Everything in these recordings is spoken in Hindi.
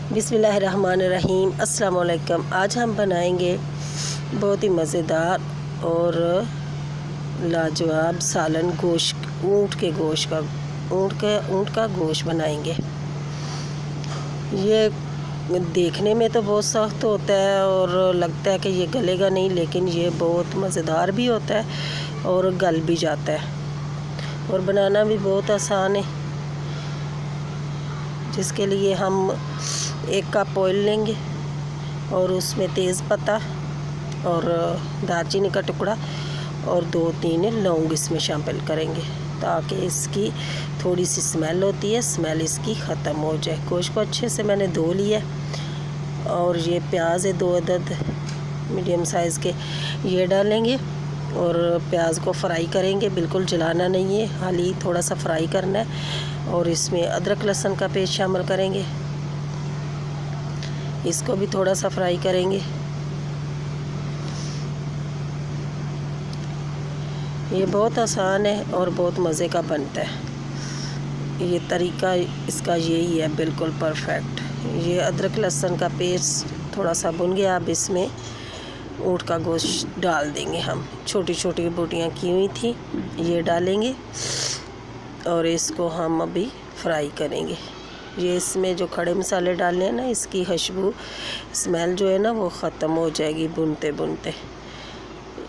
बिस्मिल्लाहिर्रहमानिर्रहीम। अस्सलाम वालेकुम। आज हम बनाएंगे बहुत ही मज़ेदार और लाजवाब सालन गोश्त, ऊँट का गोश्त बनाएंगे। ये देखने में तो बहुत सख्त होता है और लगता है कि ये गलेगा नहीं, लेकिन ये बहुत मज़ेदार भी होता है और गल भी जाता है और बनाना भी बहुत आसान है। जिसके लिए हम 1 कप ऑयल लेंगे और उसमें तेज़ पत्ता और दालचीनी का टुकड़ा और 2-3 लौंग इसमें शामिल करेंगे, ताकि इसकी थोड़ी सी स्मेल होती है, स्मेल इसकी ख़त्म हो जाए। गोश्त को अच्छे से मैंने धो लिया और ये प्याज है 2 अदद मीडियम साइज़ के, ये डालेंगे और प्याज को फ्राई करेंगे। बिल्कुल जलाना नहीं है, हाली थोड़ा सा फ्राई करना है। और इसमें अदरक लहसुन का पेस्ट शामिल करेंगे, इसको भी थोड़ा सा फ्राई करेंगे। ये बहुत आसान है और बहुत मज़े का बनता है। ये तरीका इसका यही है, बिल्कुल परफेक्ट। ये अदरक लहसुन का पेस्ट थोड़ा सा भुन गया। अब इसमें ऊँट का गोश्त डाल देंगे हम, छोटी छोटी बोटियाँ की हुई थी, ये डालेंगे और इसको हम अभी फ्राई करेंगे। ये इसमें जो खड़े मसाले डालने हैं ना, इसकी खुशबू स्मेल जो है ना वो ख़त्म हो जाएगी भुनते भुनते।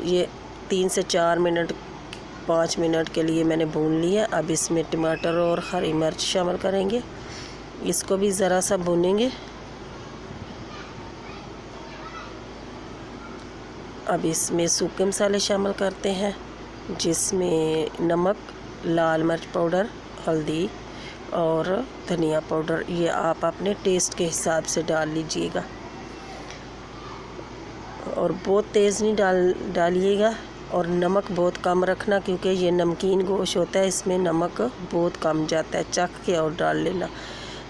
ये 3 से 4 मिनट 5 मिनट के लिए मैंने भून लिया। अब इसमें टमाटर और हरी मिर्च शामिल करेंगे, इसको भी ज़रा सा भूनेंगे। अब इसमें सूखे मसाले शामिल करते हैं, जिसमें नमक, लाल मिर्च पाउडर, हल्दी और धनिया पाउडर। ये आप अपने टेस्ट के हिसाब से डाल लीजिएगा और बहुत तेज़ नहीं डालिएगा और नमक बहुत कम रखना, क्योंकि ये नमकीन गोश्त होता है, इसमें नमक बहुत कम जाता है, चख के और डाल लेना।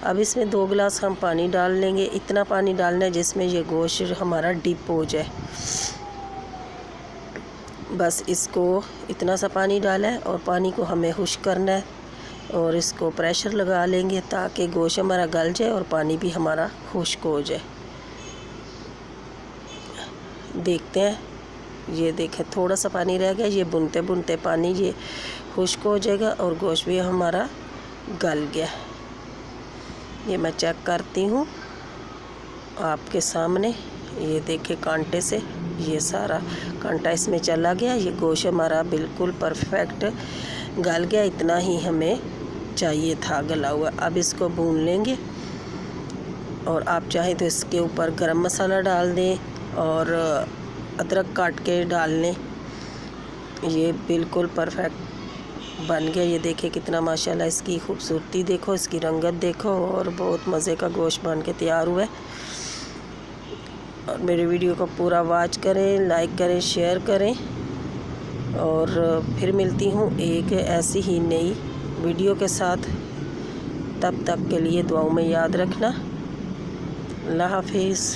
अब इसमें 2 गिलास हम पानी डाल लेंगे। इतना पानी डालना है जिसमें ये गोश्त हमारा डिप हो जाए, बस इसको इतना सा पानी डाला है और पानी को हमें खुश्क करना है और इसको प्रेशर लगा लेंगे ताकि गोश्त हमारा गल जाए और पानी भी हमारा खुश्क हो जाए। देखते हैं, ये देखें थोड़ा सा पानी रह गया। ये भुनते भुनते पानी ये खुश्क हो जाएगा और गोश्त भी हमारा गल गया। ये मैं चेक करती हूँ आपके सामने, ये देखें कांटे से ये सारा कांटा इसमें चला गया। ये गोश्त हमारा बिल्कुल परफेक्ट गल गया, इतना ही हमें चाहिए था गला हुआ। अब इसको भून लेंगे और आप चाहें तो इसके ऊपर गरम मसाला डाल दें और अदरक काट के डाल लें। ये बिल्कुल परफेक्ट बन गया। ये देखें कितना माशाल्लाह, इसकी खूबसूरती देखो, इसकी रंगत देखो और बहुत मज़े का गोश्त बन के तैयार हुआ है। और मेरे वीडियो को पूरा वॉच करें, लाइक करें, शेयर करें और फिर मिलती हूँ एक ऐसी ही नई वीडियो के साथ। तब तक के लिए दुआओं में याद रखना। अल्लाह हाफिज़।